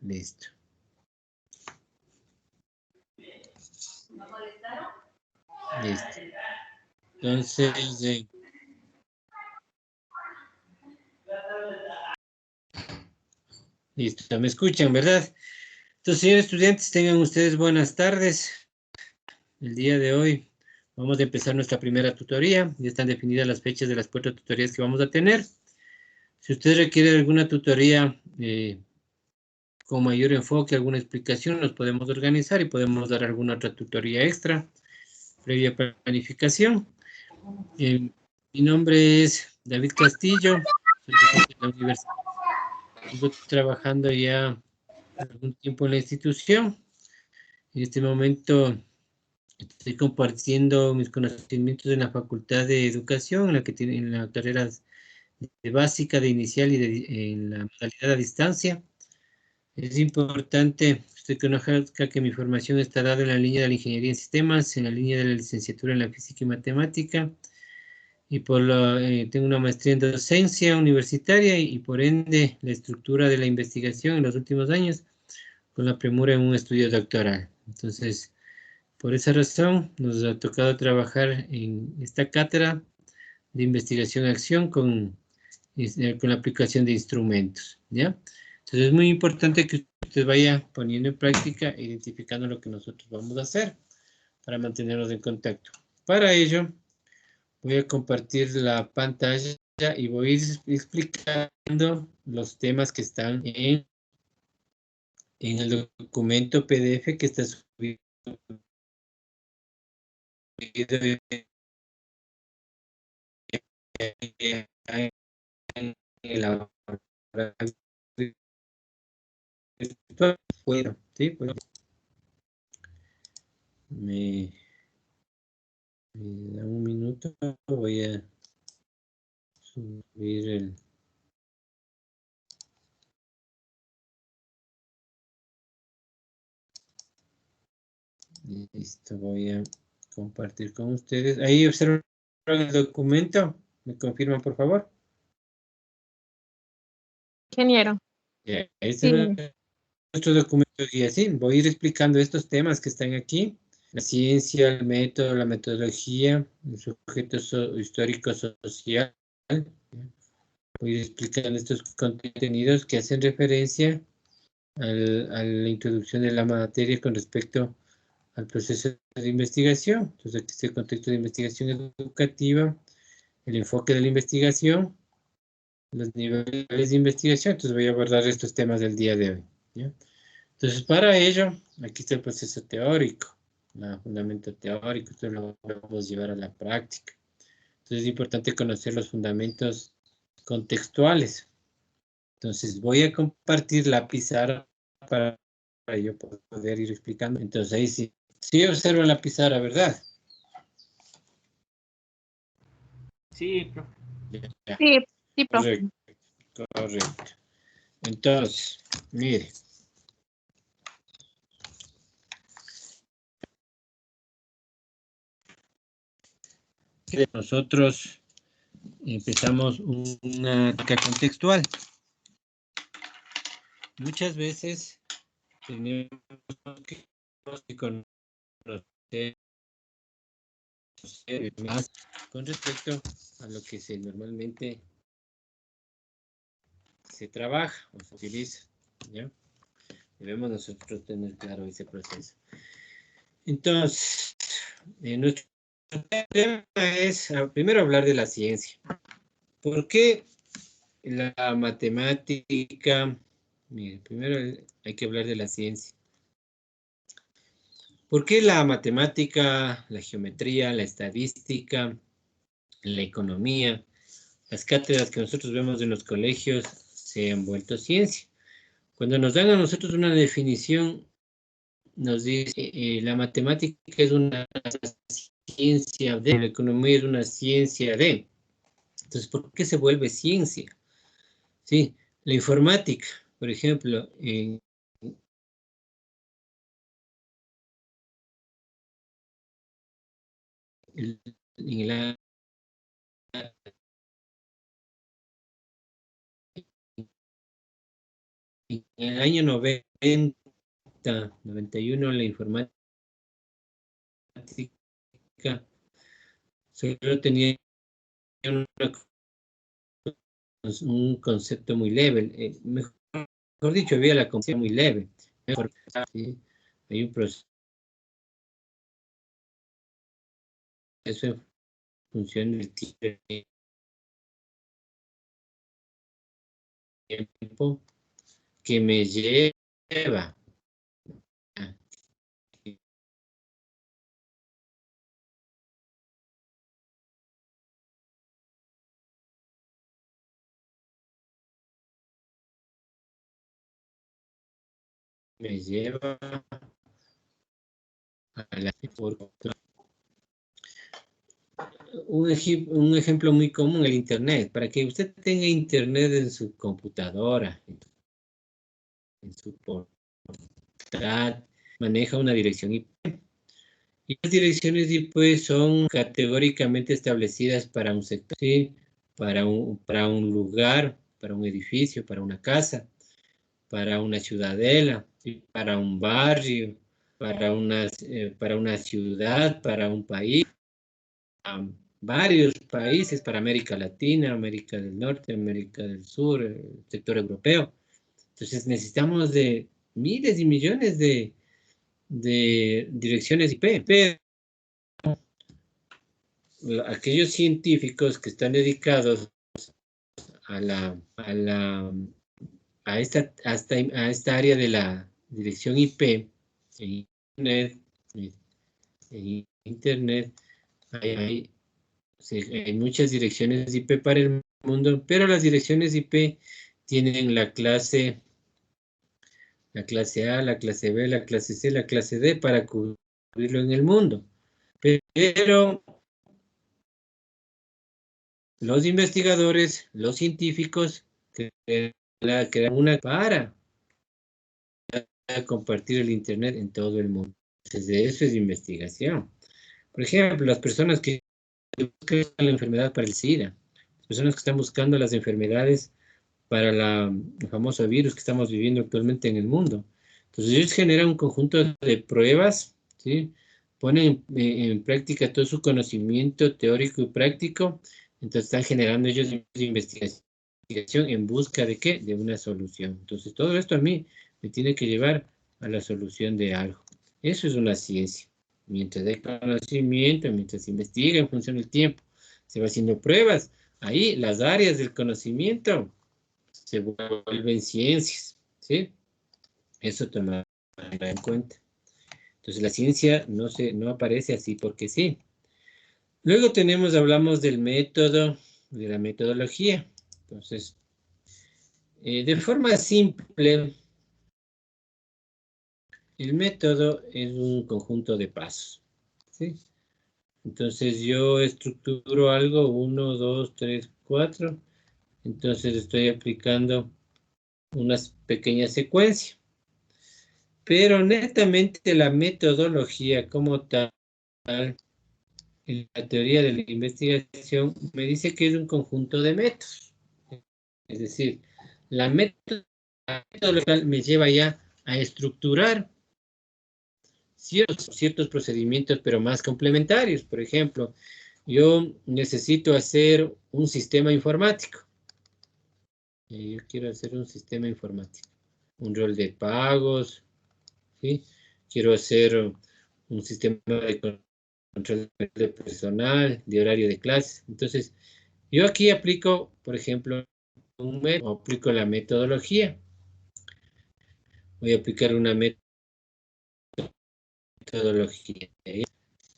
Listo. Listo. Entonces, listo, me escuchan, ¿verdad? Entonces, señores estudiantes, tengan ustedes buenas tardes. El día de hoy vamos a empezar nuestra primera tutoría. Ya están definidas las fechas de las 4 tutorías que vamos a tener. Si usted requiere alguna tutoría con mayor enfoque, alguna explicación, nos podemos organizar y podemos dar alguna otra tutoría extra, previa planificación. Mi nombre es David Castillo, soy docente de la universidad. Sigo trabajando ya algún tiempo en la institución. En este momento estoy compartiendo mis conocimientos en la Facultad de Educación, en la carrera de básica, de inicial y en la modalidad a distancia. Es importante que usted conozca que mi formación está dada en la línea de la ingeniería en sistemas, en la línea de la licenciatura en la física y matemática, y tengo una maestría en docencia universitaria y por ende la estructura de la investigación en los últimos años con la premura en un estudio doctoral. Entonces, por esa razón nos ha tocado trabajar en esta cátedra de investigación-acción con la aplicación de instrumentos, ¿ya? Entonces es muy importante que usted vaya poniendo en práctica, identificando lo que nosotros vamos a hacer para mantenernos en contacto. Para ello, voy a compartir la pantalla y voy a ir explicando los temas que están en el documento PDF que está subido en la bueno, sí, pues me da un minuto, voy a subir el... Listo, voy a compartir con ustedes. Ahí observan el documento. ¿Me confirman, por favor? Ingeniero. Este es Sí. nuestro documento guía. Sí, voy a ir explicando estos temas que están aquí. La ciencia, el método, la metodología, el sujeto histórico social. Voy a ir explicando estos contenidos que hacen referencia a la introducción de la materia con respecto al proceso de investigación. Entonces, aquí está el contexto de investigación educativa, el enfoque de la investigación, los niveles de investigación. Entonces, voy a abordar estos temas del día de hoy, ¿ya? Entonces, para ello, aquí está el proceso teórico, el fundamento teórico. Esto lo vamos a llevar a la práctica. Entonces, es importante conocer los fundamentos contextuales. Entonces, voy a compartir la pizarra para yo poder ir explicando. Entonces, ahí sí observan la pizarra, ¿verdad? Sí, profe. Ya. Sí, sí, profe. Correcto. Entonces, mire. Nosotros empezamos una técnica contextual. Muchas veces tenemos que conocer más con respecto a lo que normalmente se trabaja o se utiliza, ¿ya? Debemos nosotros tener claro ese proceso. Entonces, nuestro tema es primero hablar de la ciencia. ¿Por qué la matemática? Mire, primero hay que hablar de la ciencia. ¿Por qué la matemática, la geometría, la estadística, la economía, las cátedras que nosotros vemos en los colegios se han vuelto ciencia? Cuando nos dan a nosotros una definición, nos dice la matemática es una ciencia de, la economía es una ciencia de. Entonces, ¿por qué se vuelve ciencia? Sí, la informática, por ejemplo, en el año 90, 91 en la informática, solo tenía un concepto muy leve. Mejor dicho, había la concepción muy leve. Mejor, ¿sí? Hay un proceso en función del tiempo que me lleva a la un ejemplo muy común, el Internet. Para que usted tenga Internet en su computadora, en su portátil, maneja una dirección IP. Y las direcciones IP son categóricamente establecidas para un sector, ¿sí? Para un lugar, para un edificio, para una casa, para una ciudadela, ¿sí? Para un barrio, para una ciudad, para un país, a varios países, para América Latina, América del Norte, América del Sur, el sector europeo. Entonces necesitamos de miles y millones de direcciones IP. Pero aquellos científicos que están dedicados a esta área de la dirección IP, en Internet hay muchas direcciones IP para el mundo, pero las direcciones IP tienen la clase A, la clase B, la clase C, la clase D para cubrirlo en el mundo. Pero los investigadores, los científicos, crean una para compartir el Internet en todo el mundo. Entonces, de eso es investigación. Por ejemplo, las personas que buscan la enfermedad para el SIDA, las personas que están buscando las enfermedades para el famoso virus que estamos viviendo actualmente en el mundo. Entonces, ellos generan un conjunto de pruebas, ¿sí? Ponen en práctica todo su conocimiento teórico y práctico, entonces están generando ellos investigación en busca de ¿qué? De una solución. Entonces, todo esto a mí me tiene que llevar a la solución de algo. Eso es una ciencia. Mientras hay conocimiento, mientras se investiga en función del tiempo, se va haciendo pruebas. Ahí las áreas del conocimiento se vuelven ciencias, ¿sí? Eso tomar en cuenta. Entonces la ciencia no aparece así porque sí. Luego hablamos del método, de la metodología. Entonces, de forma simple, el método es un conjunto de pasos, ¿sí? Entonces yo estructuro algo, 1, 2, 3, 4. Entonces estoy aplicando una pequeña secuencia. Pero netamente la metodología como tal, en la teoría de la investigación, me dice que es un conjunto de métodos. Es decir, la metodología me lleva ya a estructurar ciertos procedimientos, pero más complementarios. Por ejemplo, yo necesito hacer un sistema informático. Yo quiero hacer un sistema informático, un rol de pagos, ¿sí? Quiero hacer un sistema de control de personal, de horario de clases. Entonces, yo aquí aplico, por ejemplo, aplico la metodología. Voy a aplicar una metodología.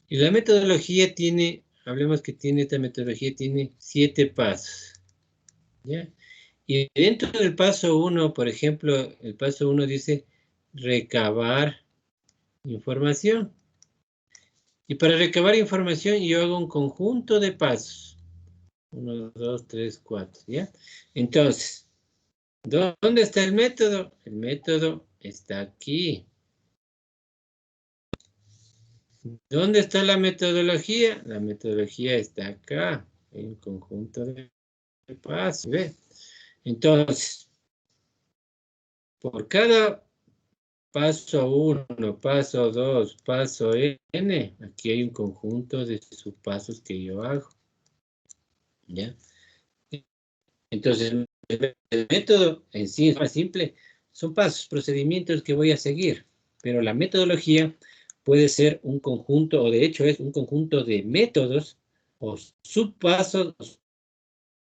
Y la metodología hablemos que esta metodología tiene 7 pasos. ¿Ya? Y dentro del paso 1, por ejemplo, el paso 1 dice recabar información. Y para recabar información yo hago un conjunto de pasos. 1, 2, 3, 4, ¿ya? Entonces, ¿dónde está el método? El método está aquí. ¿Dónde está la metodología? La metodología está acá, en el conjunto de pasos, ¿ve? Entonces, por cada paso 1, paso 2, paso N, aquí hay un conjunto de subpasos que yo hago. ¿Ya? Entonces, el método en sí es más simple. Son pasos, procedimientos que voy a seguir. Pero la metodología puede ser un conjunto, o de hecho es un conjunto de métodos o subpasos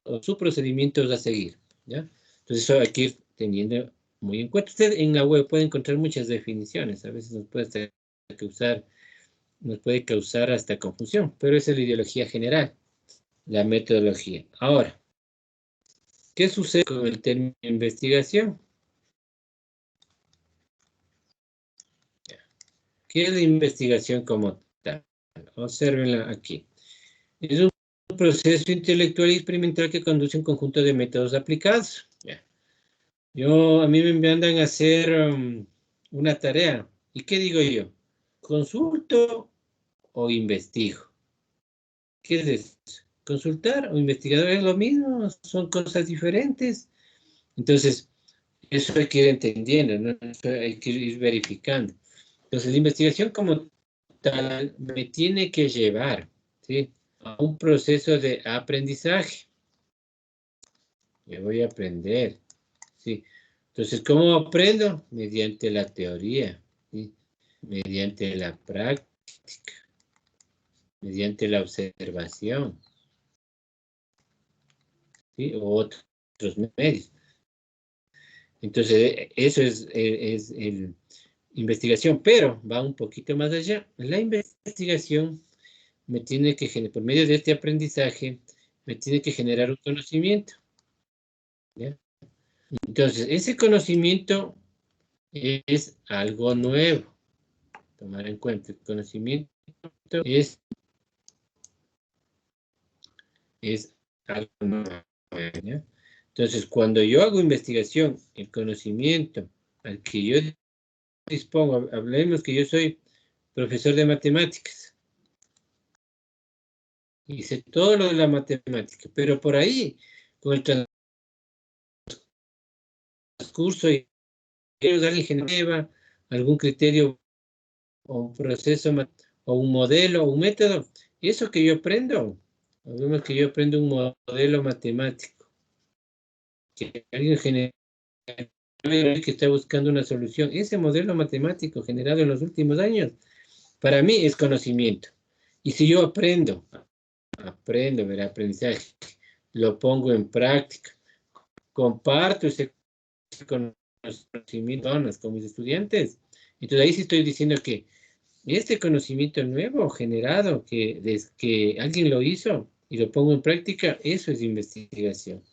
o subprocedimientos a seguir. ¿Ya? Entonces, eso hay que ir teniendo muy en cuenta. Usted en la web puede encontrar muchas definiciones. A veces nos puede causar hasta confusión, pero esa es la ideología general, la metodología. Ahora, ¿qué sucede con el término investigación? ¿Qué es la investigación como tal? Obsérvenla aquí. Es un proceso intelectual y experimental que conduce a un conjunto de métodos aplicados. A mí me mandan a hacer una tarea. ¿Y qué digo yo? ¿Consulto o investigo? ¿Qué es eso? ¿Consultar o investigar es lo mismo? ¿Son cosas diferentes? Entonces, eso hay que ir entendiendo, ¿no? Eso hay que ir verificando. Entonces, la investigación como tal me tiene que llevar, ¿sí?, a un proceso de aprendizaje. Yo voy a aprender, ¿sí? Entonces, ¿cómo aprendo? Mediante la teoría, ¿sí? Mediante la práctica, mediante la observación, ¿sí? O otros medios. Entonces, eso es investigación, pero va un poquito más allá. La investigación me tiene que generar, por medio de este aprendizaje, me tiene que generar un conocimiento. ¿Ya? Entonces, ese conocimiento es algo nuevo. Tomar en cuenta, el conocimiento es algo nuevo. ¿Ya? Entonces, cuando yo hago investigación, el conocimiento al que yo dispongo, hablemos que yo soy profesor de matemáticas, y sé todo lo de la matemática, pero por ahí, con el transcurso y alguien genera algún criterio o un proceso o un modelo o un método, y eso que yo aprendo, vemos que yo aprendo un modelo matemático, que alguien genera, que está buscando una solución. Ese modelo matemático generado en los últimos años, para mí es conocimiento. Y si yo aprendo, ver aprendizaje, lo pongo en práctica, comparto ese conocimiento con mis estudiantes. Entonces ahí sí estoy diciendo que este conocimiento nuevo generado, que alguien lo hizo y lo pongo en práctica, eso es investigación.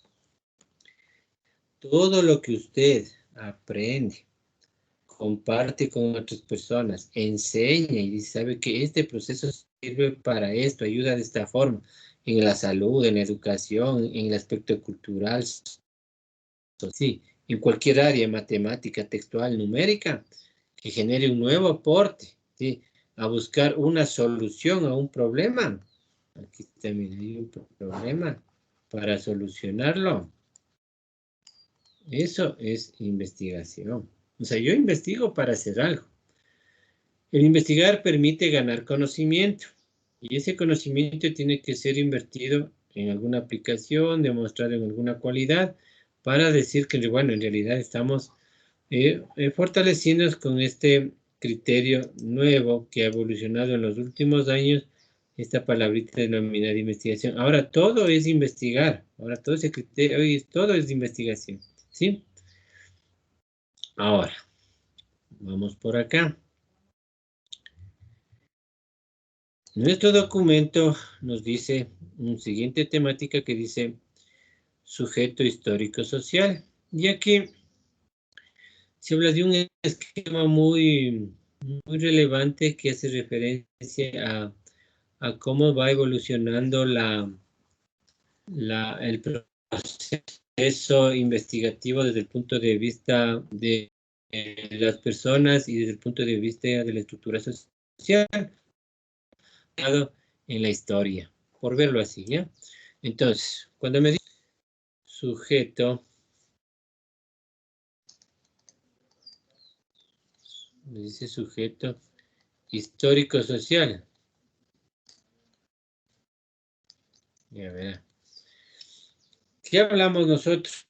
Todo lo que usted aprende, comparte con otras personas, enseña y dice, sabe que este proceso sirve para esto, ayuda de esta forma, en la salud, en la educación, en el aspecto cultural, sí, en cualquier área, matemática, textual, numérica, que genere un nuevo aporte, ¿sí?, a buscar una solución a un problema. Aquí también hay un problema para solucionarlo. Eso es investigación. O sea, yo investigo para hacer algo. El investigar permite ganar conocimiento y ese conocimiento tiene que ser invertido en alguna aplicación, demostrado en alguna cualidad, para decir que, bueno, en realidad estamos fortaleciéndonos con este criterio nuevo que ha evolucionado en los últimos años, esta palabrita denominada investigación. Ahora todo es investigar, ahora todo ese criterio, hoy todo es investigación, ¿sí? Ahora, vamos por acá. Nuestro documento nos dice una siguiente temática que dice sujeto histórico social. Y aquí se habla de un esquema muy relevante que hace referencia a cómo va evolucionando el proceso investigativo desde el punto de vista de las personas y desde el punto de vista de la estructura social en la historia, por verlo así, ¿ya? Entonces, cuando me dice sujeto Me dice sujeto histórico-social. Ya verá. ¿Qué hablamos nosotros?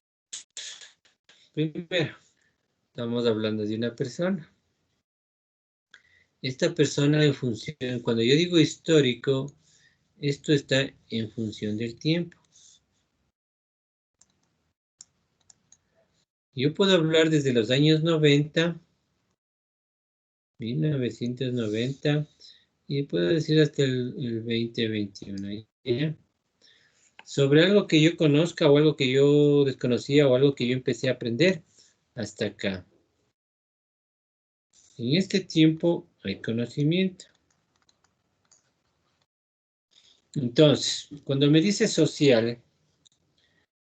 Primero, estamos hablando de una persona. Esta persona en función, cuando yo digo histórico, esto está en función del tiempo. Yo puedo hablar desde los años 90, 1990, y puedo decir hasta el 2021. ¿Ya? Sobre algo que yo conozca o algo que yo desconocía o algo que yo empecé a aprender hasta acá. En este tiempo hay conocimiento. Entonces, cuando me dice social,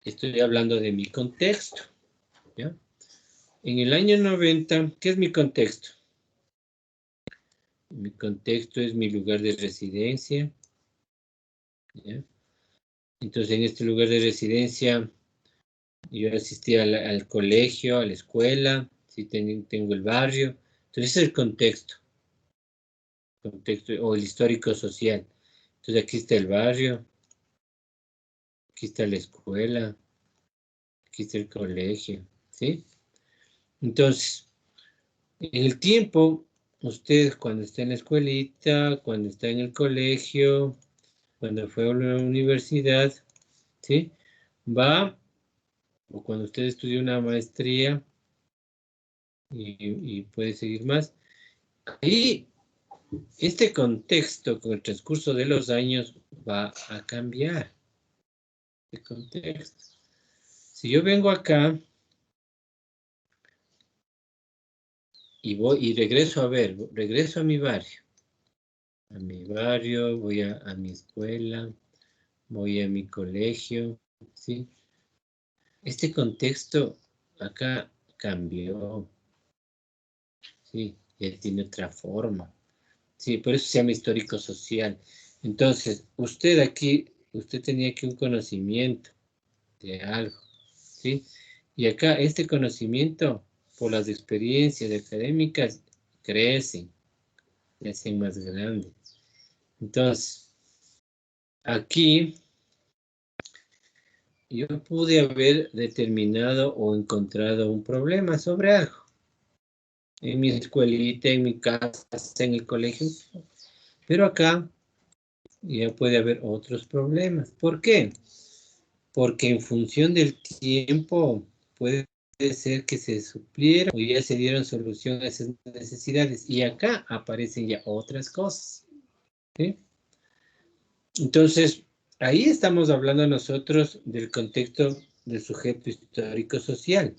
estoy hablando de mi contexto. ¿Ya? En el año 90, ¿qué es mi contexto? Mi contexto es mi lugar de residencia. ¿Ya? Entonces, en este lugar de residencia, yo asistía al colegio, a la escuela, sí, tengo el barrio. Entonces, ese es el contexto o el histórico social. Entonces, aquí está el barrio, aquí está la escuela, aquí está el colegio, ¿sí? Entonces, en el tiempo, usted cuando está en la escuelita, cuando está en el colegio, cuando fue a la universidad, ¿sí? Va, o cuando usted estudia una maestría y puede seguir más. Y este contexto con el transcurso de los años va a cambiar. El contexto. Si yo vengo acá y voy y regreso a mi barrio. A mi barrio, voy a mi escuela, voy a mi colegio, ¿sí? Este contexto acá cambió, ¿sí? Ya tiene otra forma, ¿sí? Por eso se llama histórico social. Entonces, usted tenía aquí un conocimiento de algo, ¿sí? Y acá este conocimiento, por las experiencias académicas, crecen, se hacen más grandes. Entonces, aquí yo pude haber determinado o encontrado un problema sobre algo. En mi escuelita, en mi casa, en el colegio. Pero acá ya puede haber otros problemas. ¿Por qué? Porque en función del tiempo puede ser que se suplieron o ya se dieron solución a esas necesidades. Y acá aparecen ya otras cosas. ¿Sí? Entonces, ahí estamos hablando nosotros del contexto del sujeto histórico-social.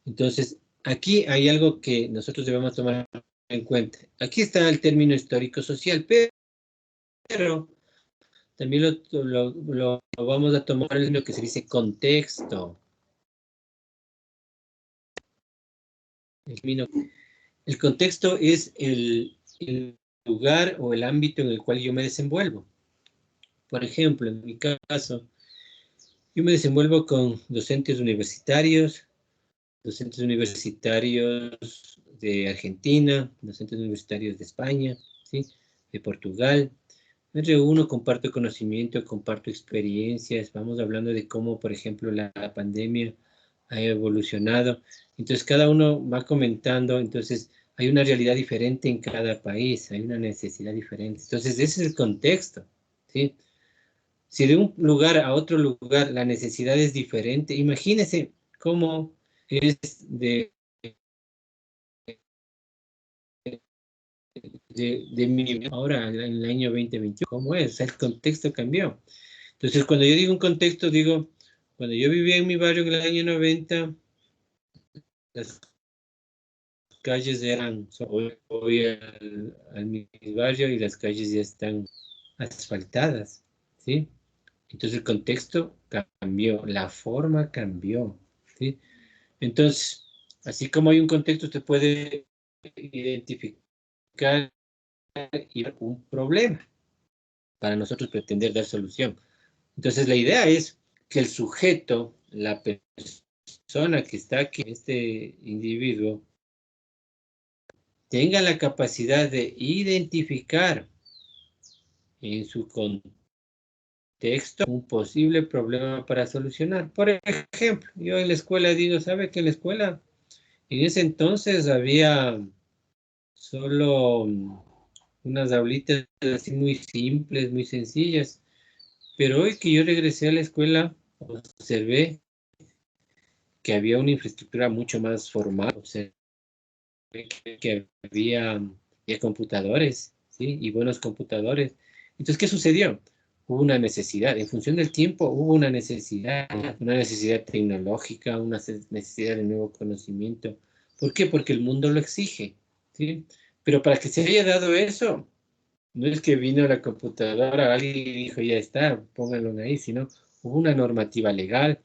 Entonces, aquí hay algo que nosotros debemos tomar en cuenta. Aquí está el término histórico-social, pero también lo vamos a tomar en lo que se dice contexto. El contexto es el lugar o el ámbito en el cual yo me desenvuelvo. Por ejemplo, en mi caso, yo me desenvuelvo con docentes universitarios de Argentina, docentes universitarios de España, ¿sí? De Portugal. Me reúno, comparto conocimiento, comparto experiencias, vamos hablando de cómo, por ejemplo, la pandemia ha evolucionado. Entonces, cada uno va comentando, entonces, hay una realidad diferente en cada país, hay una necesidad diferente. Entonces, ese es el contexto, ¿sí? Si de un lugar a otro lugar la necesidad es diferente, imagínese cómo es de mi nivel ahora en el año 2021, ¿cómo es? O sea, el contexto cambió. Entonces, cuando yo digo un contexto, digo, cuando yo vivía en mi barrio en el año 90, las calles eran, voy al mi barrio y las calles ya están asfaltadas, ¿sí? Entonces el contexto cambió, la forma cambió, ¿sí? Entonces, así como hay un contexto, usted puede identificar un problema para nosotros pretender dar solución. Entonces la idea es que el sujeto, la persona que está aquí, este individuo, tenga la capacidad de identificar en su contexto un posible problema para solucionar. Por ejemplo, yo en la escuela digo, ¿sabe que en la escuela en ese entonces había solo unas aulitas así muy simples, muy sencillas? Pero hoy que yo regresé a la escuela, observé que había una infraestructura mucho más formal, observé que había computadores, ¿sí? Y buenos computadores. Entonces, ¿qué sucedió? Hubo una necesidad, en función del tiempo hubo una necesidad tecnológica, una necesidad de nuevo conocimiento. ¿Por qué? Porque el mundo lo exige, ¿sí? Pero para que se haya dado eso, no es que vino la computadora, alguien dijo, ya está, pónganlo ahí, sino hubo una normativa legal,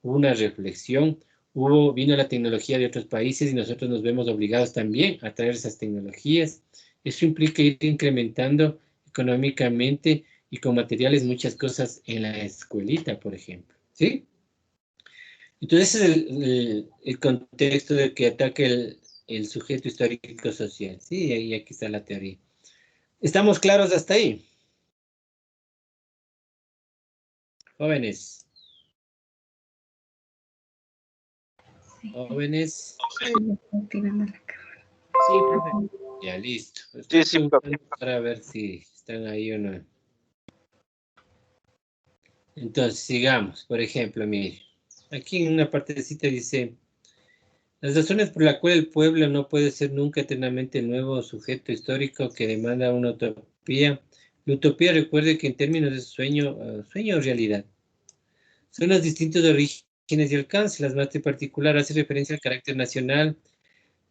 hubo una reflexión, vino la tecnología de otros países y nosotros nos vemos obligados también a traer esas tecnologías. Eso implica ir incrementando económicamente y con materiales muchas cosas en la escuelita, por ejemplo, ¿sí? Entonces, ese es el contexto de que ataca el sujeto histórico-social, ¿sí? Y aquí está la teoría. ¿Estamos claros hasta ahí? Jóvenes. Jóvenes. Sí, profe. Ya, listo. Estoy Sí, profe. preguntando para ver si están ahí o no. Entonces, sigamos. Por ejemplo, mire. Aquí en una partecita dice, las razones por las cuales el pueblo no puede ser nunca eternamente el nuevo sujeto histórico que demanda una utopía. La utopía, recuerde que en términos de sueño, sueño o realidad, son los distintos orígenes y alcance. Las más en particular hace referencia al carácter nacional,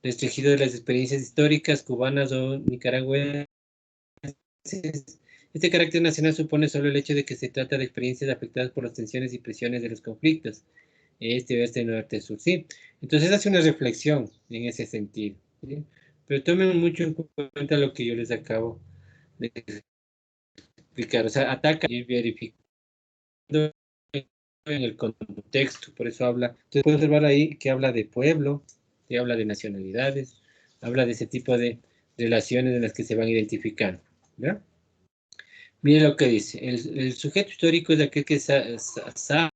restringido de las experiencias históricas cubanas o nicaragüenses. Este carácter nacional supone solo el hecho de que se trata de experiencias afectadas por las tensiones y presiones de los conflictos, este, oeste, norte, sur, ¿sí? Entonces hace una reflexión en ese sentido, ¿sí? Pero tomen mucho en cuenta lo que yo les acabo de explicar, o sea, ataca y verifica en el contexto, por eso habla, entonces puede observar ahí que habla de pueblo, que habla de nacionalidades, habla de ese tipo de relaciones en las que se van identificando, ¿ya? Mire lo que dice, el sujeto histórico es aquel que sabe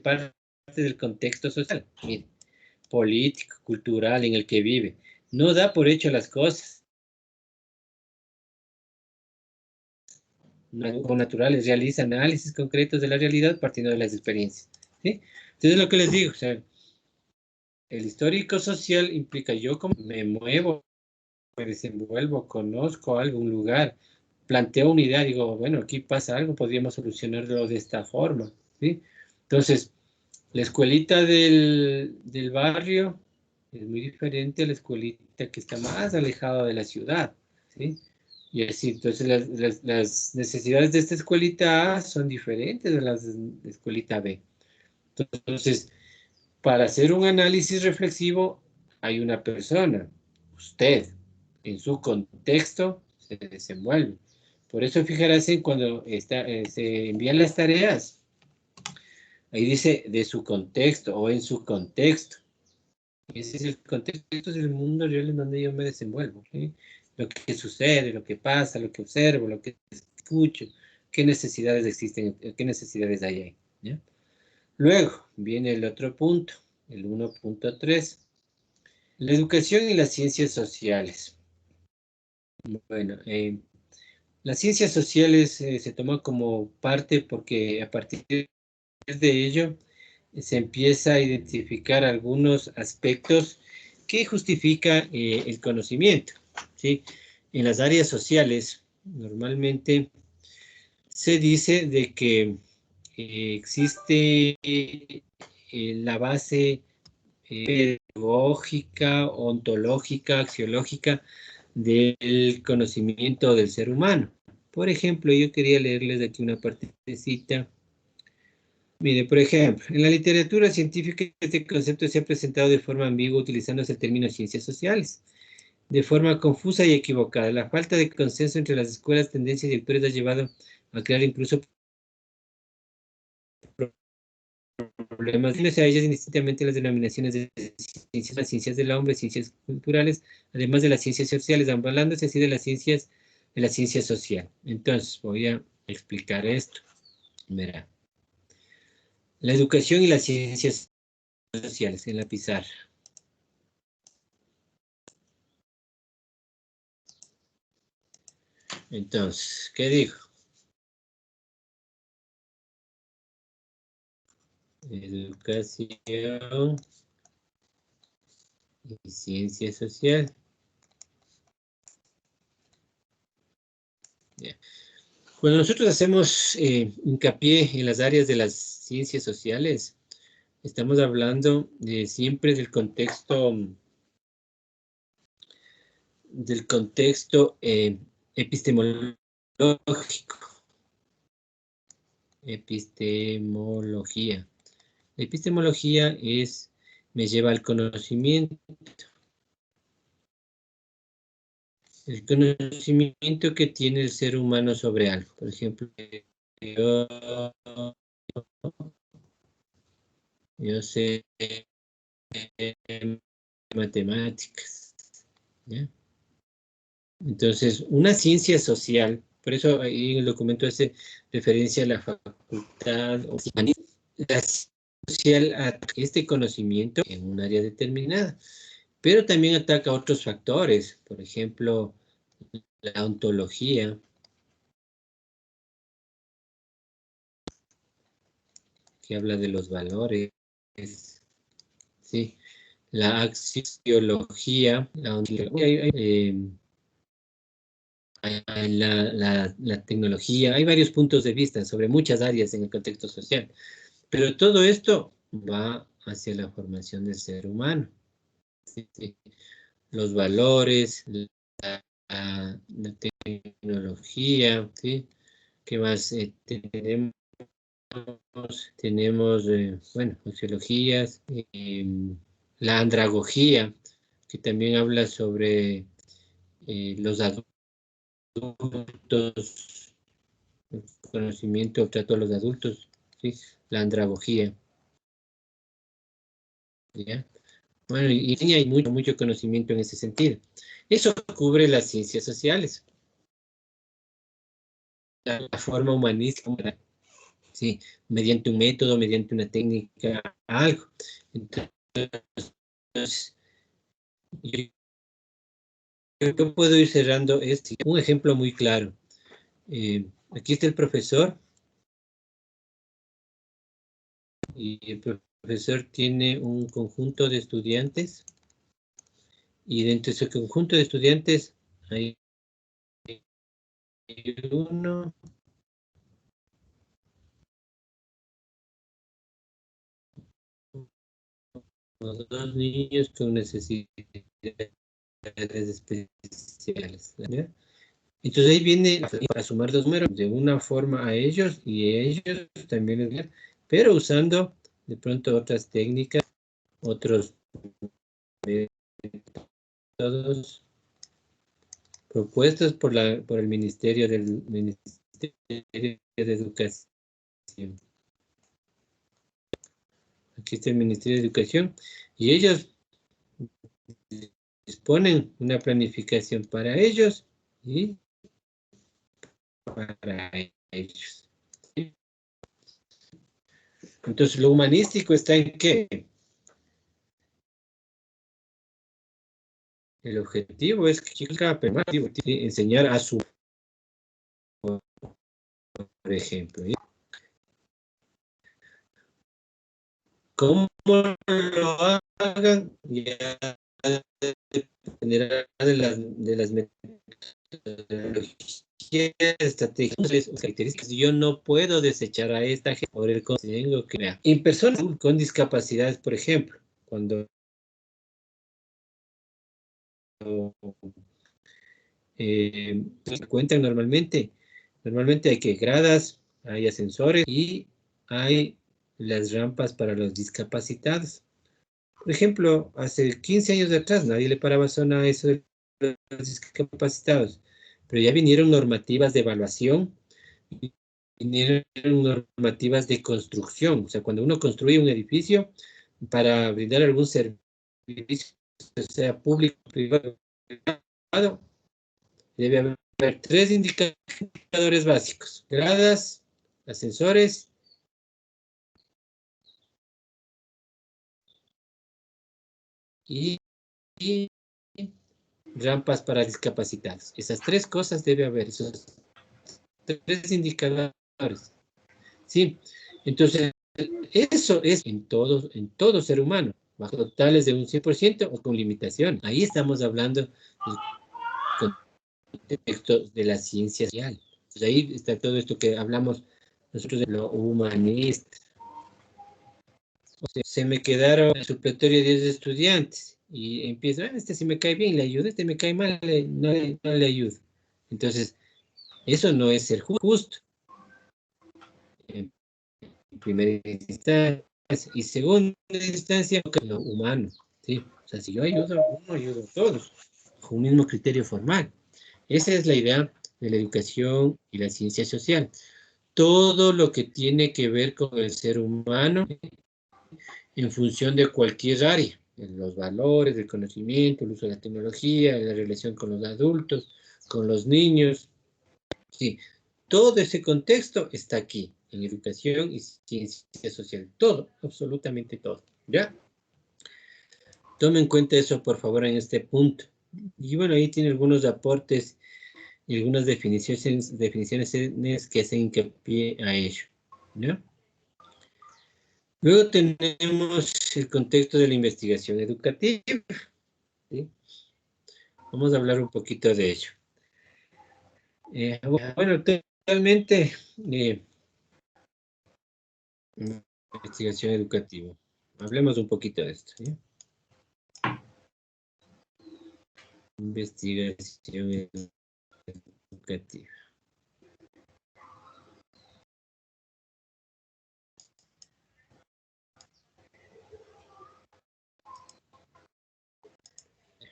parte del contexto social, mire, político, cultural en el que vive, no da por hecho las cosas, naturales, realiza análisis concretos de la realidad partiendo de las experiencias, ¿sí? Entonces lo que les digo, o sea, el histórico social implica yo como me muevo, me desenvuelvo, conozco algún lugar, planteo una idea, digo, bueno, aquí pasa algo, podríamos solucionarlo de esta forma, ¿sí? Entonces, la escuelita del barrio es muy diferente a la escuelita que está más alejada de la ciudad, ¿sí? Y así, entonces las necesidades de esta escuelita A son diferentes de las de la escuelita B. Entonces, para hacer un análisis reflexivo, hay una persona, usted, en su contexto, se desenvuelve. Por eso fijarse cuando se envían las tareas, ahí dice de su contexto o en su contexto. Ese es el contexto, es el mundo real en donde yo me desenvuelvo, ¿sí? Lo que sucede, lo que pasa, lo que observo, lo que escucho, qué necesidades existen, qué necesidades hay ahí, ¿ya? Luego viene el otro punto, el 1.3, la educación y las ciencias sociales. Bueno, las ciencias sociales se toman como parte porque a partir de ello se empieza a identificar algunos aspectos que justifica el conocimiento, ¿sí? En las áreas sociales, normalmente se dice de que existe la base pedagógica, ontológica, axiológica del conocimiento del ser humano. Por ejemplo, yo quería leerles de aquí una partecita. Mire, por ejemplo, en la literatura científica este concepto se ha presentado de forma ambigua utilizándose el término ciencias sociales, de forma confusa y equivocada. La falta de consenso entre las escuelas, tendencias y autores ha llevado a crear incluso problemas, a ellas indistintamente las denominaciones de ciencias, las ciencias del hombre, ciencias culturales, además de las ciencias sociales, hablándose así de la ciencia social. Entonces, voy a explicar esto. Verá. La educación y las ciencias sociales en la pizarra. Entonces, ¿qué dijo? Educación y ciencia social. Yeah. Cuando nosotros hacemos hincapié en las áreas de las ciencias sociales, estamos hablando siempre del contexto epistemológico. Epistemología. La epistemología me lleva al conocimiento. El conocimiento que tiene el ser humano sobre algo. Por ejemplo, yo sé matemáticas. ¿Ya? Entonces, una ciencia social, por eso ahí en el documento hace referencia a la facultad o la ciencia social a este conocimiento en un área determinada, pero también ataca otros factores, por ejemplo, la ontología, que habla de los valores, ¿sí? La axiología, la tecnología, hay varios puntos de vista sobre muchas áreas en el contexto social, pero todo esto va hacia la formación del ser humano. ¿Sí? Los valores, la tecnología, ¿sí? ¿Qué más tenemos? Tenemos, bueno, sociologías, la andragogía, que también habla sobre los adultos, el conocimiento, el trato a los adultos, ¿sí? La andragogía. ¿Ya? Bueno, y hay mucho conocimiento en ese sentido. Eso cubre las ciencias sociales. La forma humanística, sí, mediante un método, mediante una técnica, algo. Entonces, yo puedo ir cerrando un ejemplo muy claro. Aquí está el profesor, y el profesor tiene un conjunto de estudiantes, y dentro de ese conjunto de estudiantes hay uno, o dos niños con necesidades especiales. ¿Ya? Entonces ahí viene para sumar dos números de una forma a ellos y ellos también, pero usando de pronto otras técnicas, otros métodos propuestos por el Ministerio de Educación. Aquí está el Ministerio de Educación y ellos disponen una planificación para ellos y para ellos. Entonces, lo humanístico está en qué? El objetivo es que cada persona tiene que enseñar a su, por ejemplo. ¿Sí? ¿Cómo lo hagan? Ya dependerá de las metodologías, estrategias o características. Yo no puedo desechar a esta gente por el tengo que en personas con discapacidades, por ejemplo, cuando se cuentan normalmente hay que gradas, hay ascensores y hay las rampas para los discapacitados. Por ejemplo, hace 15 años atrás nadie le paraba zona a eso de los discapacitados, pero ya vinieron normativas de evaluación definieron normativas de construcción. O sea, cuando uno construye un edificio para brindar algún servicio, sea público, privado, debe haber 3 indicadores básicos: gradas, ascensores y rampas para discapacitados. Esas 3 cosas debe haber, esos 3 indicadores. Sí, entonces eso es en todo ser humano, bajo totales de un 100% o con limitación. Ahí estamos hablando del contexto de la ciencia social. Pues ahí está todo esto que hablamos nosotros de lo humanista. O sea, se me quedaron en el supletorio 10 estudiantes y empiezo, este si me cae bien le ayudo, este me cae mal, no le ayudo. Entonces, eso no es ser justo. En primera instancia y segunda instancia, lo humano, ¿sí? O sea, si yo ayudo a uno, ayudo a todos, bajo un mismo criterio formal. Esa es la idea de la educación y la ciencia social. Todo lo que tiene que ver con el ser humano en función de cualquier área, los valores, el conocimiento, el uso de la tecnología, la relación con los adultos, con los niños. Sí, todo ese contexto está aquí, en educación y ciencia social. Todo, absolutamente todo. ¿Ya? Tome en cuenta eso, por favor, en este punto. Y bueno, ahí tiene algunos aportes y algunas definiciones que hacen hincapié a ello. ¿Ya? Luego tenemos el contexto de la investigación educativa. ¿Sí? Vamos a hablar un poquito de ello. Bueno, totalmente investigación educativa. Hablemos un poquito de esto. ¿Sí? Investigación educativa.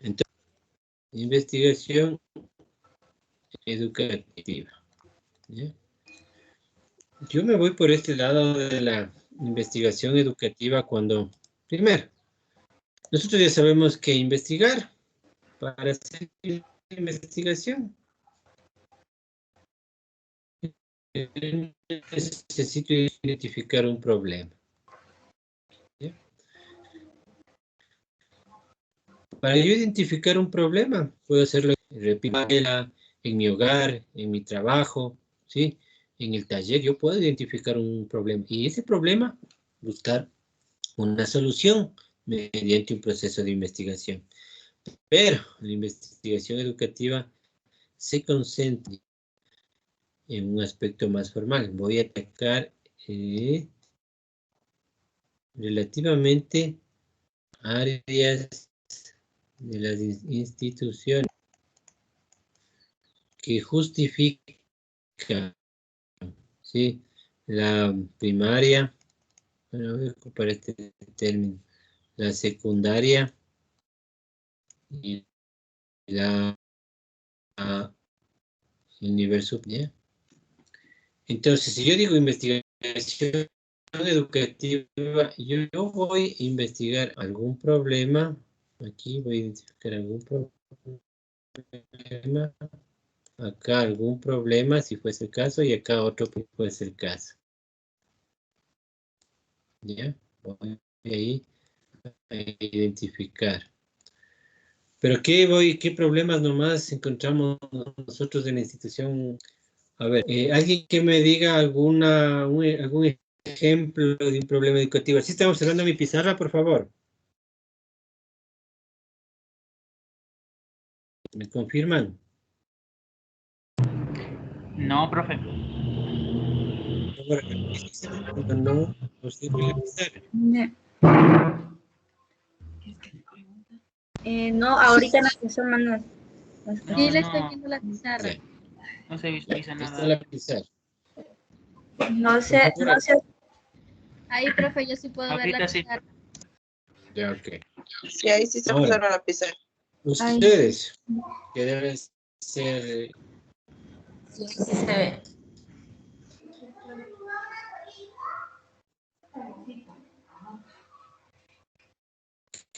Entonces, investigación educativa. ¿Ya? Yo me voy por este lado de la investigación educativa cuando, primero, nosotros ya sabemos que investigar, para hacer investigación, necesito identificar un problema. ¿Ya? Para yo identificar un problema, puedo hacerlo en mi hogar, en mi trabajo, ¿sí? En el taller, yo puedo identificar un problema. Y ese problema, buscar una solución mediante un proceso de investigación. Pero la investigación educativa se concentra en un aspecto más formal. Voy a atacar relativamente áreas de las instituciones que justifican, ¿sí? La primaria, bueno, voy a ocupar este término, la secundaria y la el nivel superior. Entonces, si yo digo investigación educativa, yo voy a investigar algún problema, aquí voy a identificar algún problema, acá algún problema, si fuese el caso, y acá otro si fuese el caso. ¿Ya? Voy ahí a identificar. Pero ¿qué problemas nomás encontramos nosotros en la institución? A ver, alguien que me diga algún ejemplo de un problema educativo. ¿Sí estamos cerrando mi pizarra, por favor? ¿Me confirman? No, profe. No sirve la pizarra. No, ahorita no se asoman las No, Sí, le no, estoy viendo la pizarra. Ya, no se visualiza ahí está nada. la pizarra. no sé, Por no favor. sé. Ahí, profe, yo sí puedo ver la Ahorita sí. pizarra. Ya, ok. Sí, ahí sí se Ahora, pasaron a la pizarra. ustedes, que deben ser Sí, sí se ve.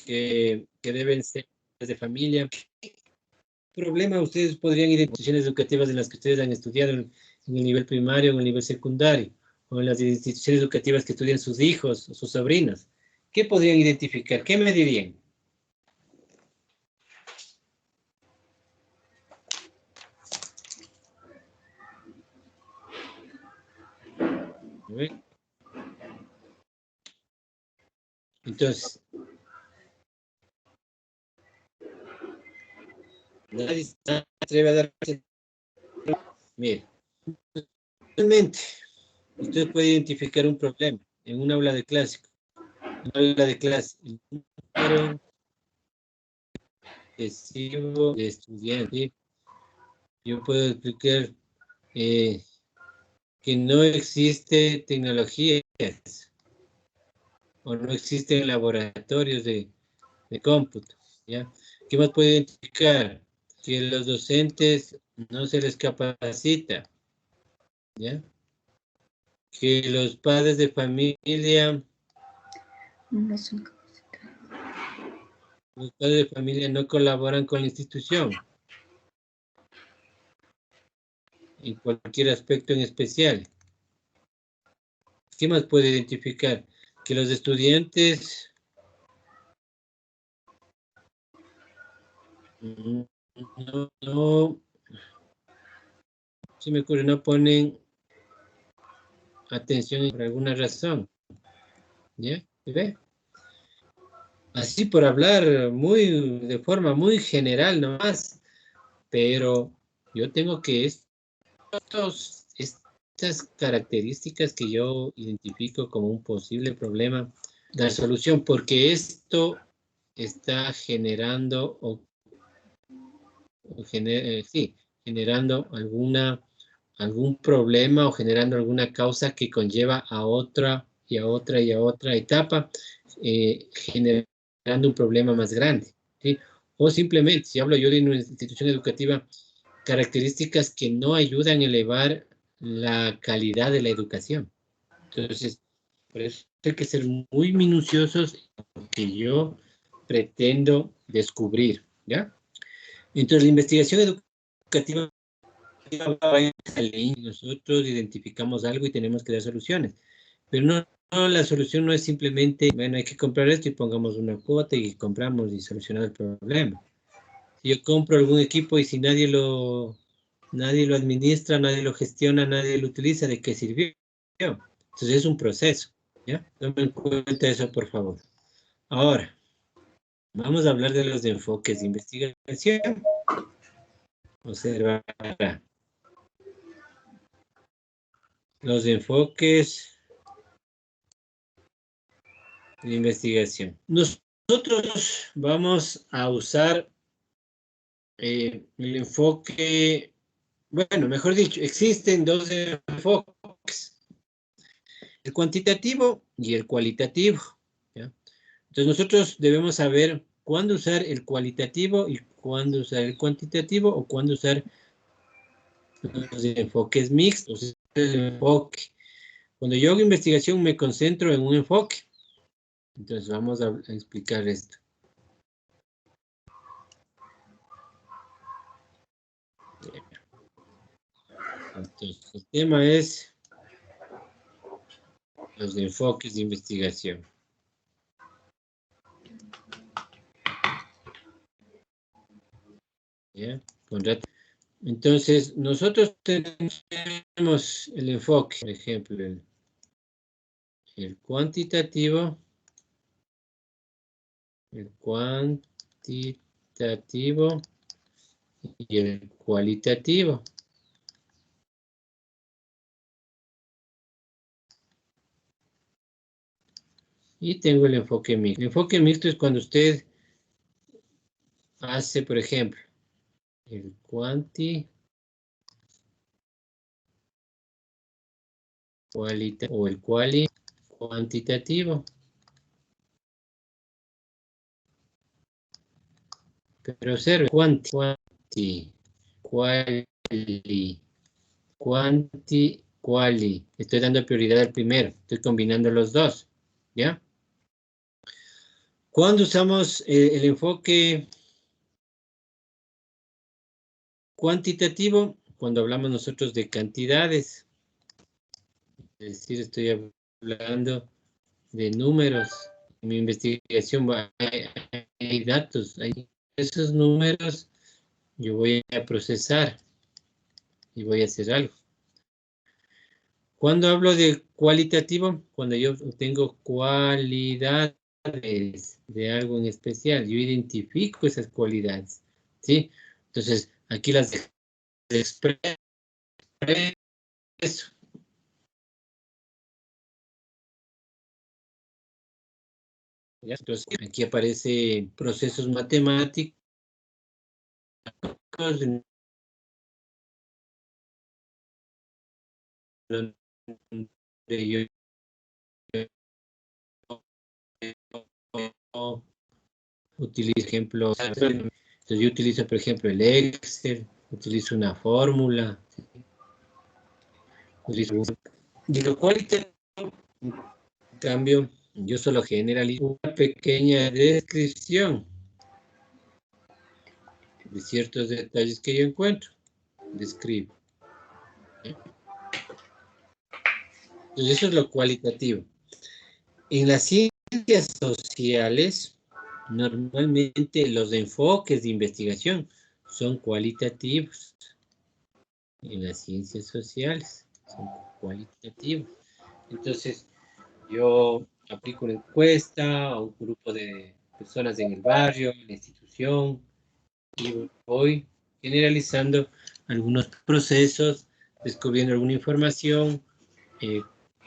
que deben ser de familia. ¿Qué problema ustedes podrían identificar en instituciones educativas en las que ustedes han estudiado en el nivel primario, en el nivel secundario, o en las instituciones educativas que estudian sus hijos o sus sobrinos? ¿Qué podrían identificar? ¿Qué me dirían? Entonces, nadie se atreve a dar. Mire, realmente, usted puede identificar un problema en un aula de clase. En un aula de clase, el número excesivo de estudiantes. Yo puedo explicar que no existe tecnologías o no existen laboratorios de cómputo, ¿ya? ¿Qué más puede identificar? Que los docentes no se les capacita, ¿ya? Que los padres de familia No son capacitados. Los padres de familia no colaboran con la institución en cualquier aspecto en especial. ¿Qué más puede identificar? Que los estudiantes no se me ocurre, no ponen atención por alguna razón. ¿Ya? ¿Ve? Así por hablar de forma muy general nomás, pero yo tengo que estas características que yo identifico como un posible problema, dar solución, porque esto está generando generando algún problema o generando alguna causa que conlleva a otra y a otra y a otra etapa, generando un problema más grande, ¿sí? O simplemente, si hablo yo de una institución educativa, características que no ayudan a elevar la calidad de la educación. Entonces, por eso hay que ser muy minuciosos en lo que yo pretendo descubrir, ¿ya? Entonces, la investigación educativa, nosotros identificamos algo y tenemos que dar soluciones. Pero no, la solución no es simplemente, bueno, hay que comprar esto y pongamos una cuota y compramos y solucionamos el problema. Si yo compro algún equipo y si nadie lo administra, nadie lo gestiona, nadie lo utiliza, ¿de qué sirvió? Entonces es un proceso, ¿ya? Tomen en cuenta eso, por favor. Ahora, vamos a hablar de los enfoques de investigación. Observar los enfoques de investigación. Nosotros vamos a usar el enfoque, bueno, mejor dicho, existen dos enfoques, el cuantitativo y el cualitativo, ¿ya? Entonces nosotros debemos saber cuándo usar el cualitativo y cuándo usar el cuantitativo o cuándo usar los enfoques mixtos. El enfoque. Cuando yo hago investigación me concentro en un enfoque. Entonces vamos a explicar esto. Entonces el tema es los enfoques de investigación. ¿Ya? Entonces nosotros tenemos el enfoque, por ejemplo, el cuantitativo, y el cualitativo. Y tengo el enfoque mixto. El enfoque mixto es cuando usted hace, por ejemplo, el o el cuantitativo. Pero observe, quali. Estoy dando prioridad al primero. Estoy combinando los dos, ¿ya? Cuando usamos el enfoque cuantitativo, cuando hablamos nosotros de cantidades, es decir, estoy hablando de números. En mi investigación hay datos, hay esos números, yo voy a procesar y voy a hacer algo. Cuando hablo de cualitativo, cuando yo obtengo cualidades de algo en especial, yo identifico esas cualidades, ¿sí? Entonces, aquí las expreso. ¿Ya? Entonces, aquí aparecen procesos matemáticos donde yo utilizo ejemplos. Entonces yo utilizo, por ejemplo, el Excel, utilizo una fórmula, y lo cualitativo, en cambio, yo solo generalizo una pequeña descripción de ciertos detalles que yo encuentro. Describo. Entonces, eso es lo cualitativo. En las ciencias sociales, normalmente los enfoques de investigación son cualitativos. En las ciencias sociales son cualitativos. Entonces, yo aplico una encuesta a un grupo de personas en el barrio, en la institución, y voy generalizando algunos procesos, descubriendo alguna información.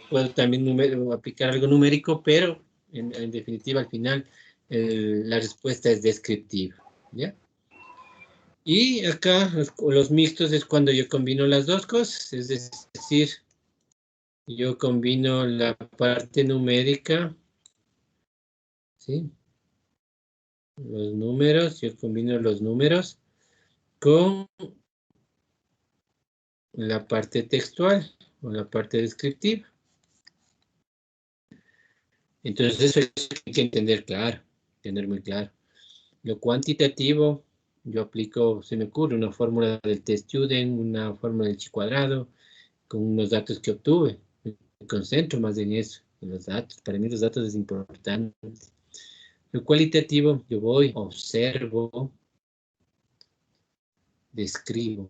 Puedo también aplicar algo numérico, pero en definitiva, al final, la respuesta es descriptiva, ¿ya? Y acá, los mixtos es cuando yo combino las dos cosas, es decir, yo combino la parte numérica, ¿sí? Los números, yo combino los números con la parte textual o la parte descriptiva. Entonces eso hay que entender claro, tener muy claro. Lo cuantitativo, yo aplico, se me ocurre, una fórmula del test-student, una fórmula del chi cuadrado, con unos datos que obtuve. Me concentro más en eso, en los datos. Para mí los datos es importante. Lo cualitativo, yo voy, observo, describo.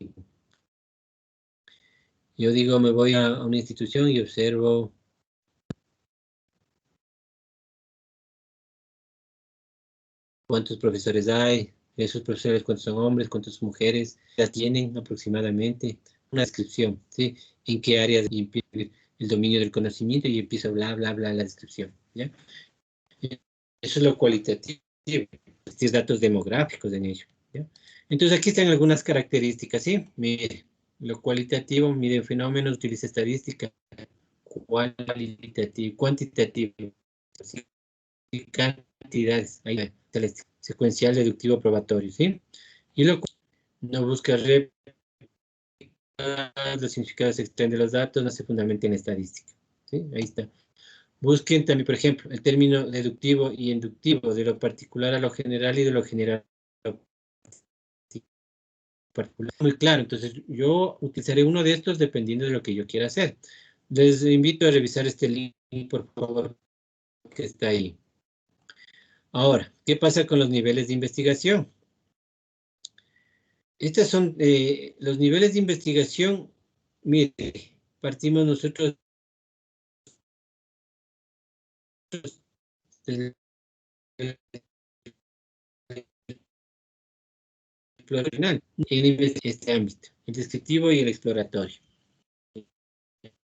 Yo digo, me voy a una institución y observo cuántos profesores hay, esos profesores cuántos son hombres, cuántas mujeres la tienen aproximadamente, una descripción, ¿sí? En qué áreas empieza el dominio del conocimiento y empieza bla, bla, bla la descripción, ¿ya? Eso es lo cualitativo, estos datos demográficos en ello, ¿ya? Entonces aquí están algunas características, ¿sí? Mire, lo cualitativo mide fenómenos, utiliza estadística, cualitativo, cuantitativo, ¿sí? Cantidades, ahí está, secuencial, deductivo, probatorio, ¿sí? Y lo no busca replicar los significados se extraen de los datos, no se fundamenta en estadística, ¿sí? Ahí está. Busquen también, por ejemplo, el término deductivo y inductivo, de lo particular a lo general y de lo general a lo particular. Muy claro, entonces yo utilizaré uno de estos dependiendo de lo que yo quiera hacer. Les invito a revisar este link, por favor, que está ahí. Ahora, ¿qué pasa con los niveles de investigación? Estos son los niveles de investigación. Mire, partimos nosotros del exploracional en este ámbito, el descriptivo y el exploratorio.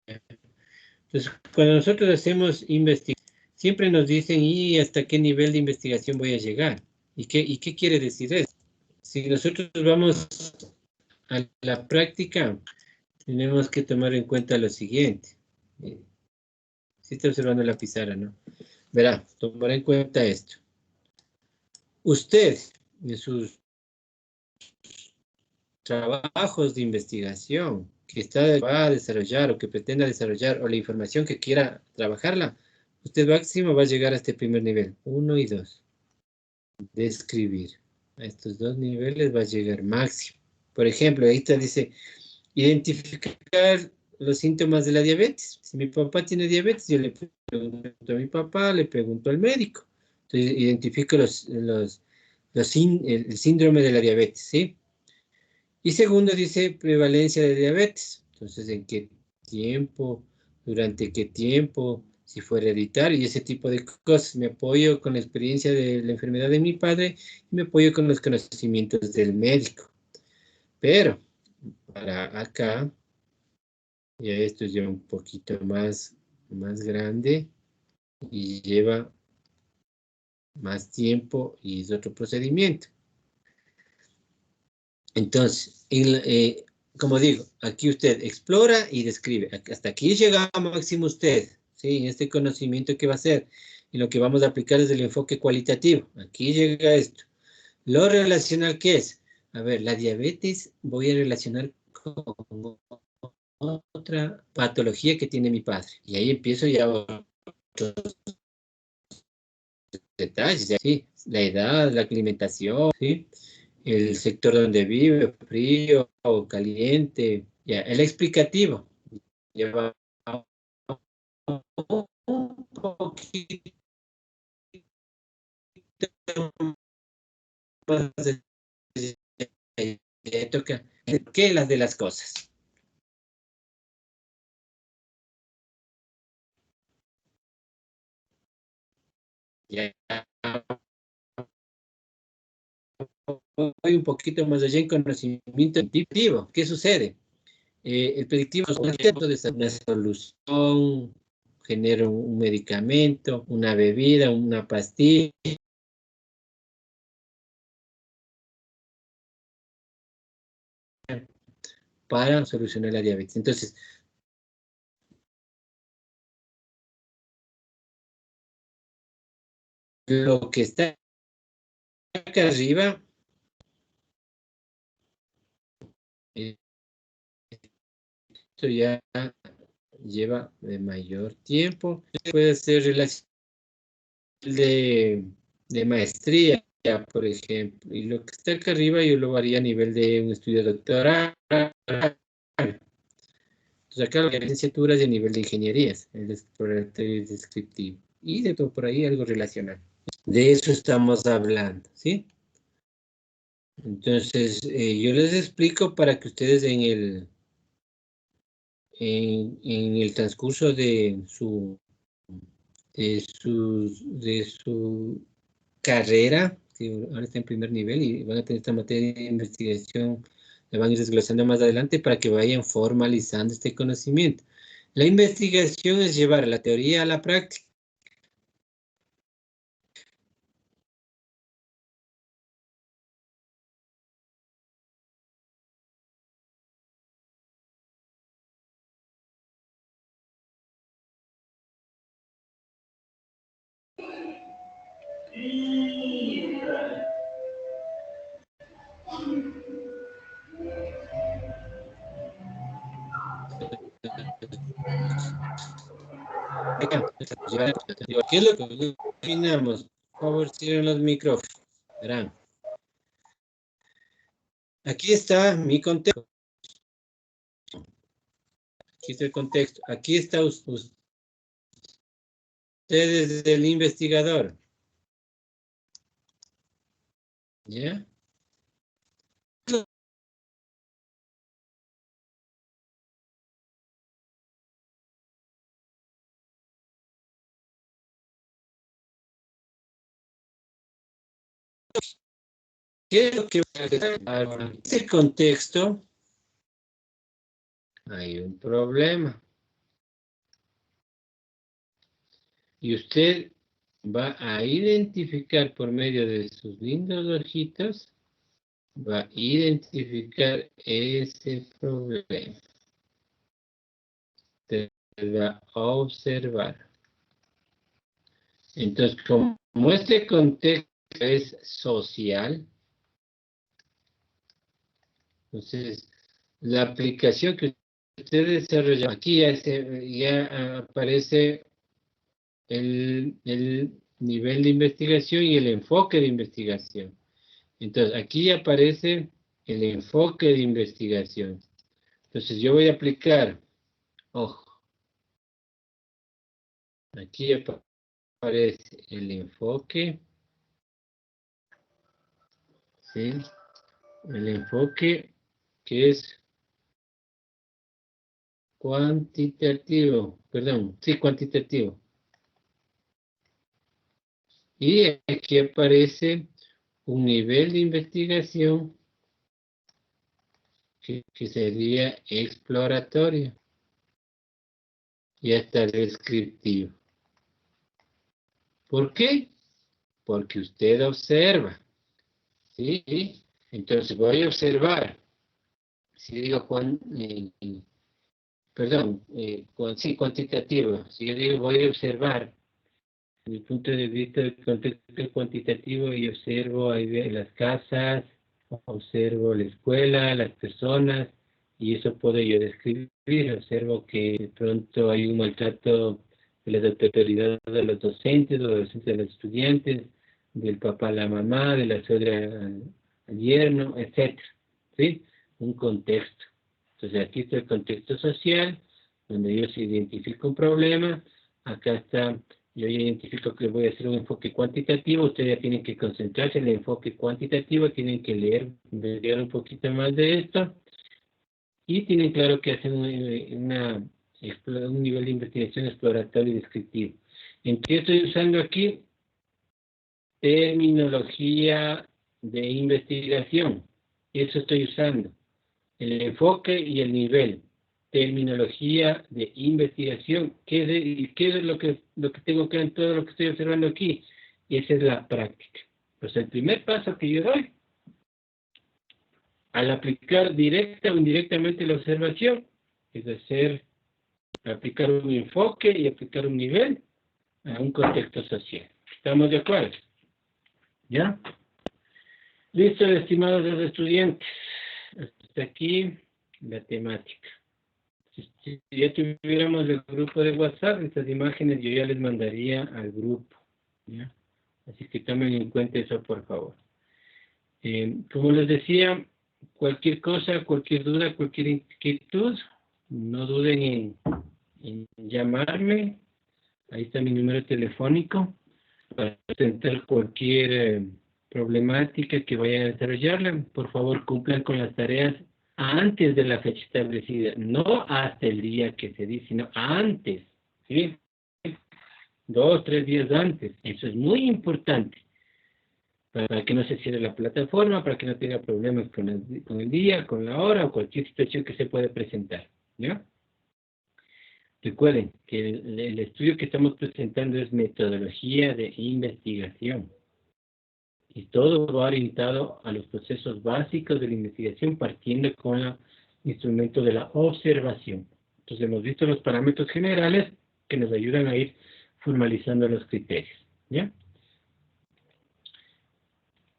Entonces, cuando nosotros hacemos investigación, siempre nos dicen, ¿y hasta qué nivel de investigación voy a llegar? ¿Y qué quiere decir eso? Si nosotros vamos a la práctica, tenemos que tomar en cuenta lo siguiente. Si está observando la pizarra, ¿no? Verá, tomar en cuenta esto. Usted, en sus trabajos de investigación que va a desarrollar o que pretenda desarrollar, o la información que quiera trabajarla, usted máximo va a llegar a este primer nivel, 1 y 2. describir. A estos dos niveles va a llegar máximo. Por ejemplo, ahí te dice, identificar los síntomas de la diabetes. Si mi papá tiene diabetes, yo le pregunto a mi papá, le pregunto al médico. Entonces, identifico el síndrome de la diabetes, ¿sí? Y segundo dice prevalencia de diabetes. Entonces, ¿en qué tiempo? ¿Durante qué tiempo? Si fue hereditario y ese tipo de cosas. Me apoyo con la experiencia de la enfermedad de mi padre y me apoyo con los conocimientos del médico. Pero, para acá, ya esto es ya un poquito más grande y lleva más tiempo y es otro procedimiento. Entonces, como digo, aquí usted explora y describe. Hasta aquí llega máximo usted, ¿sí? En este conocimiento que va a hacer. Y lo que vamos a aplicar es el enfoque cualitativo. Aquí llega esto. Lo relacional, ¿qué es? A ver, la diabetes voy a relacionar con otra patología que tiene mi padre. Y ahí empiezo ya otros detalles, ¿sí? La edad, la alimentación, ¿sí? El sector donde vive, frío o caliente, ya, el explicativo lleva un poquito más de toca que las de las cosas. Ya voy un poquito más allá en conocimiento predictivo. ¿Qué sucede? El predictivo es un intento de una solución, genera un medicamento, una bebida, una pastilla, para solucionar la diabetes. Entonces, lo que está acá arriba, esto ya lleva de mayor tiempo. Puede ser relación de maestría, por ejemplo. Y lo que está acá arriba yo lo haría a nivel de un estudio doctoral. Entonces acá la licenciatura es de nivel de ingenierías, el exploratorio descriptivo. Y de todo por ahí algo relacional. De eso estamos hablando, ¿sí? Entonces, yo les explico para que ustedes en el transcurso de su carrera, que ahora está en primer nivel y van a tener esta materia de investigación, la van a ir desglosando más adelante para que vayan formalizando este conocimiento. La investigación es llevar la teoría a la práctica. ¿Qué es lo que opinamos? Por favor, cierren los micrófonos. Verán. Aquí está mi contexto. Aquí está el contexto. Aquí está ustedes del investigador. ¿Ya? ¿Qué es lo que va a hacer? En este contexto hay un problema. Y usted va a identificar por medio de sus lindos ojitos, va a identificar ese problema. Usted va a observar. Entonces, como este contexto es social, entonces la aplicación que usted desarrolla, aquí ya aparece el nivel de investigación y el enfoque de investigación. Entonces, aquí aparece el enfoque de investigación. Entonces, yo voy a aplicar, ojo, aquí aparece el enfoque, ¿sí? El enfoque que es cuantitativo, perdón, sí, cuantitativo. Y aquí aparece un nivel de investigación que sería exploratorio y hasta descriptivo. ¿Por qué? Porque usted observa, ¿sí? Entonces voy a observar. Si digo sí, cuantitativo. Si yo digo voy a observar, desde el punto de vista del contexto cuantitativo, y observo ahí las casas, observo la escuela, las personas, y eso puedo yo describir. Observo que de pronto hay un maltrato de las autoridades de los docentes, de los estudiantes, del papá a la mamá, de la suegra al yerno, etc. ¿Sí? Un contexto. Entonces aquí está el contexto social, donde yo se identifico un problema. Acá está, yo ya identifico que voy a hacer un enfoque cuantitativo. Ustedes ya tienen que concentrarse en el enfoque cuantitativo, tienen que leer, investigar un poquito más de esto. Y tienen claro que hacen un nivel de investigación exploratorio y descriptivo. ¿En qué estoy usando aquí? Terminología de investigación. Eso estoy usando. El enfoque y el nivel. Terminología de investigación. ¿Qué es lo que tengo que ver en todo lo que estoy observando aquí? Esa es la práctica. Pues el primer paso que yo doy, al aplicar directa o indirectamente la observación, es decir, aplicar un enfoque y aplicar un nivel a un contexto social. ¿Estamos de acuerdo? ¿Ya? Listo, estimados los estudiantes. Hasta aquí la temática. Si ya tuviéramos el grupo de WhatsApp, estas imágenes yo ya les mandaría al grupo, ¿ya? Así que tomen en cuenta eso, por favor. Como les decía, cualquier cosa, cualquier duda, cualquier inquietud, no duden en llamarme. Ahí está mi número telefónico para presentar cualquier problemática que vayan a desarrollarla. Por favor, cumplan con las tareas antes de la fecha establecida, no hasta el día que se dice, sino antes, ¿sí? 2 o 3 días antes. Eso es muy importante para que no se cierre la plataforma, para que no tenga problemas con el día, con la hora o cualquier situación que se pueda presentar, ¿ya? Recuerden que el estudio que estamos presentando es metodología de investigación. Y todo va orientado a los procesos básicos de la investigación partiendo con el instrumento de la observación. Entonces hemos visto los parámetros generales que nos ayudan a ir formalizando los criterios, ¿ya?